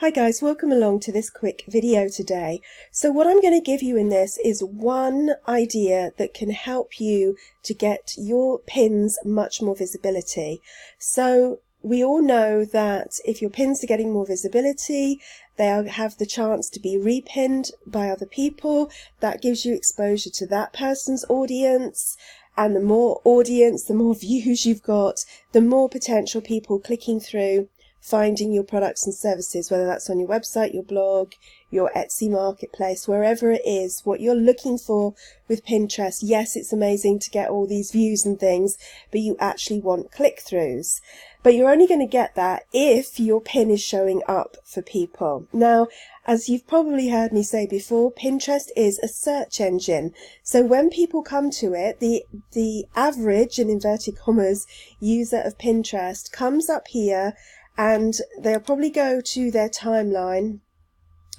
Hi guys, welcome along to this quick video today. So what I'm going to give you in this is one idea that can help you to get your pins much more visibility. So we all know that if your pins are getting more visibility, have the chance to be repinned by other people. That gives you exposure to that person's audience. And the more audience, the more views you've got, the more potential people clicking through, finding your products and services, whether that's on your website, your blog, your Etsy marketplace, wherever it is, what you're looking for with Pinterest. Yes, it's amazing to get all these views and things, but you actually want click-throughs. But you're only going to get that if your pin is showing up for people. Now, as you've probably heard me say before, Pinterest is a search engine. So when people come to it, the average, in inverted commas, user of Pinterest comes up here, and they'll probably go to their timeline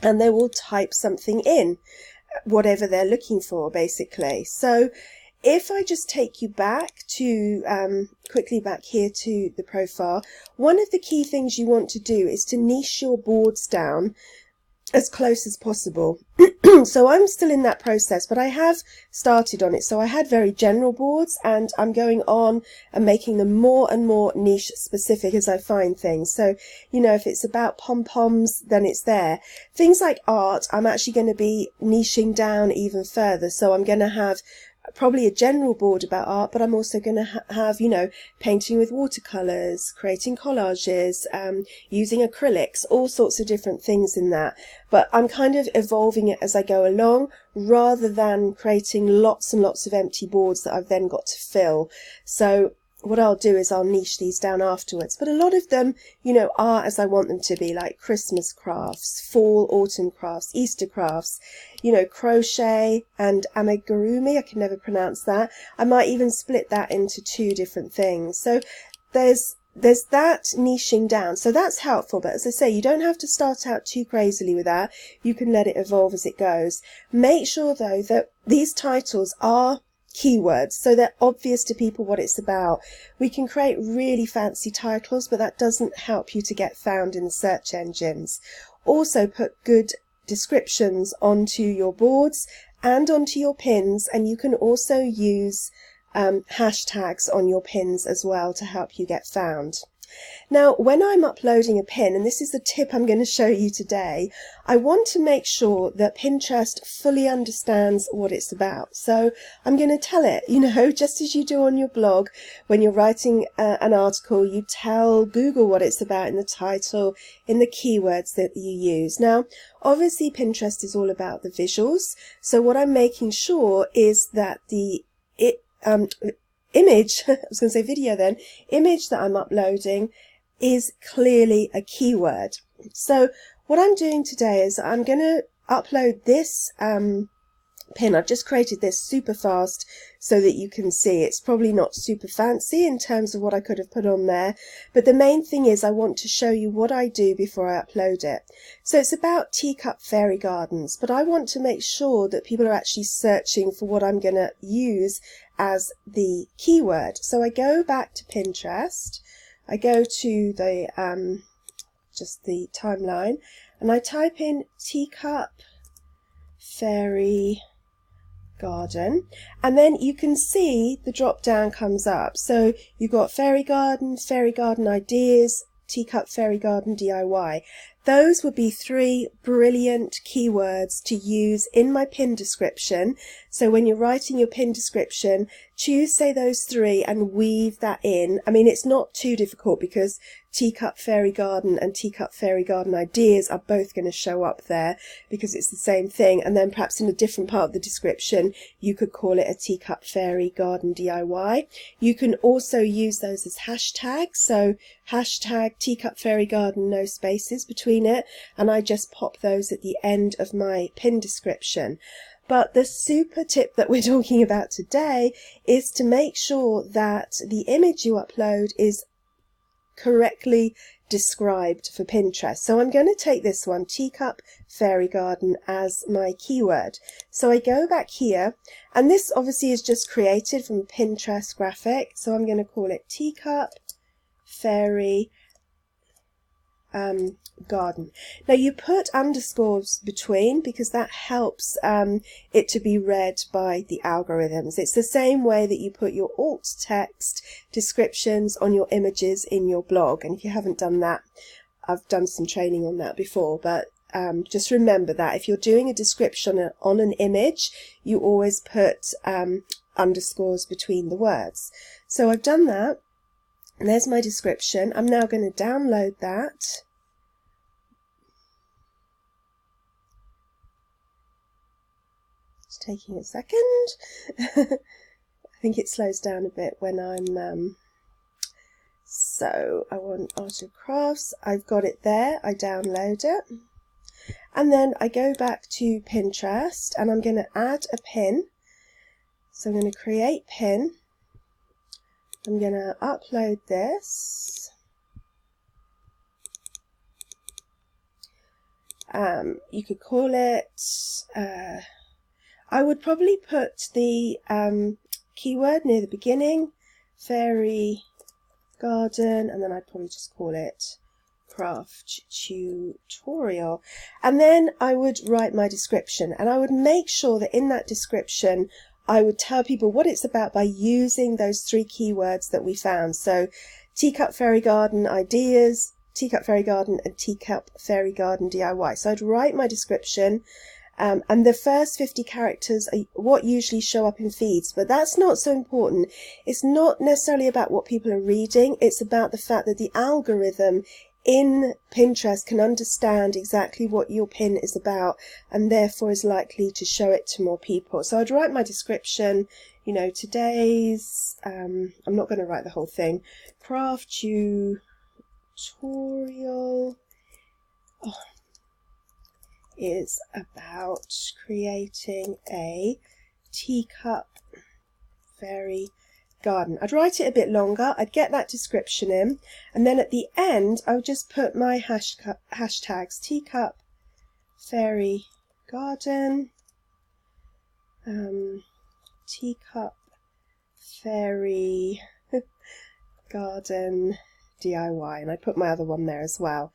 and they will type something in, whatever they're looking for, basically. So if I just take you back to, quickly back here to the profile, one of the key things you want to do is to niche your boards down as close as possible. So I'm still in that process, but I have started on it. So I had very general boards, and I'm going on and making them more and more niche specific as I find things. So, you know, if it's about pom-poms, then it's there. Things like art, I'm actually going to be niching down even further. So I'm going to have probably a general board about art, but I'm also going to have, you know, painting with watercolors, creating collages, using acrylics, all sorts of different things in that. But I'm kind of evolving it as I go along, rather than creating lots and lots of empty boards that I've then got to fill. So what I'll do is I'll niche these down afterwards. But a lot of them, you know, are as I want them to be, like Christmas crafts, fall, autumn crafts, Easter crafts, you know, crochet and amigurumi. I can never pronounce that. I might even split that into two different things. So there's that niching down. So that's helpful. But as I say, you don't have to start out too crazily with that. You can let it evolve as it goes. Make sure though that these titles are keywords, so they're obvious to people what it's about. We can create really fancy titles, but that doesn't help you to get found in the search engines. Also put good descriptions onto your boards and onto your pins, and you can also use hashtags on your pins as well to help you get found. Now, when I'm uploading a pin, and this is the tip I'm going to show you today, I want to make sure that Pinterest fully understands what it's about. So I'm going to tell it, you know, just as you do on your blog, when you're writing an article, you tell Google what it's about in the title, in the keywords that you use. Now, obviously Pinterest is all about the visuals. So what I'm making sure is that the image, I was going to say video then, image that I'm uploading is clearly a keyword. So what I'm doing today is I'm going to upload this pin. I've just created this super fast so that you can see. It's probably not super fancy in terms of what I could have put on there, but the main thing is I want to show you what I do before I upload it. So it's about teacup fairy gardens, but I want to make sure that people are actually searching for what I'm going to use as the keyword. So I go back to Pinterest, I go to the just the timeline, and I type in teacup fairy garden, and then you can see the drop down comes up. So you've got fairy garden ideas, teacup fairy garden DIY. Those would be three brilliant keywords to use in my pin description. So when you're writing your pin description, choose, say, those three and weave that in. I mean, it's not too difficult because teacup fairy garden and teacup fairy garden ideas are both going to show up there because it's the same thing. And then perhaps in a different part of the description, you could call it a teacup fairy garden DIY. You can also use those as hashtags. So hashtag teacup fairy garden, no spaces between it, and I just pop those at the end of my pin description. But the super tip that we're talking about today is to make sure that the image you upload is correctly described for Pinterest. So I'm going to take this one, teacup fairy garden, as my keyword. So I go back here, and this obviously is just created from a Pinterest graphic. So I'm going to call it teacup fairy garden. Now you put underscores between because that helps it to be read by the algorithms. It's the same way that you put your alt text descriptions on your images in your blog, and if you haven't done that, I've done some training on that before, but just remember that if you're doing a description on an image, you always put underscores between the words. So I've done that, and there's my description. I'm now going to download that. It's taking a second. I think it slows down a bit when I'm so I want Art of Crafts. I've got it there. I download it, and then I go back to Pinterest and I'm going to add a pin. So I'm going to create pin. I'm going to upload this. You could call it, I would probably put the keyword near the beginning, fairy garden, and then I'd probably just call it craft tutorial. And then I would write my description, and I would make sure that in that description I would tell people what it's about by using those 3 keywords that we found. So teacup fairy garden ideas, teacup fairy garden, and teacup fairy garden DIY. So I'd write my description, and the first 50 characters are what usually show up in feeds, but that's not so important. It's not necessarily about what people are reading, it's about the fact that the algorithm in Pinterest can understand exactly what your pin is about, and therefore is likely to show it to more people. So I'd write my description, you know, today's, I'm not going to write the whole thing, craft tutorial is about creating a teacup fairy garden. I'd write it a bit longer, I'd get that description in, and then at the end I would just put my hashtags, teacup fairy garden, teacup fairy garden DIY, and I put my other one there as well.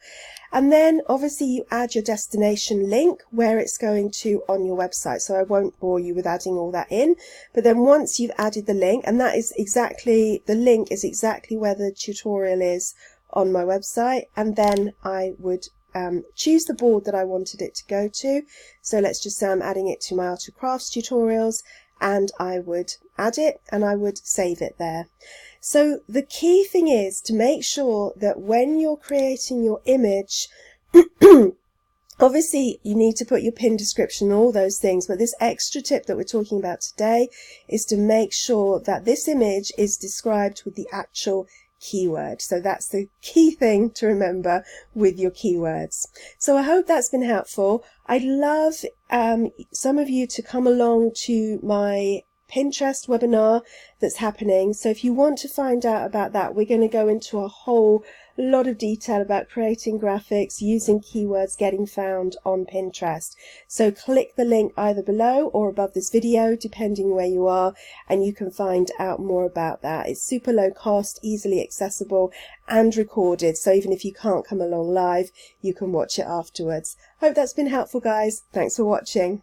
And then obviously you add your destination link where it's going to on your website, so I won't bore you with adding all that in, but then once you've added the link, and that is exactly, the link is exactly where the tutorial is on my website, and then I would choose the board that I wanted it to go to. So let's just say I'm adding it to my Art of Crafts tutorials, and I would add it and I would save it there. So the key thing is to make sure that when you're creating your image, obviously you need to put your pin description and all those things, but this extra tip that we're talking about today is to make sure that this image is described with the actual keyword. So that's the key thing to remember with your keywords. So I hope that's been helpful. I'd love some of you to come along to my Pinterest webinar that's happening. So if you want to find out about that, we're going to go into a whole lot of detail about creating graphics, using keywords, getting found on Pinterest. So click the link either below or above this video, depending where you are, and you can find out more about that. It's super low cost, easily accessible, and recorded. So even if you can't come along live, you can watch it afterwards. Hope that's been helpful, guys. Thanks for watching.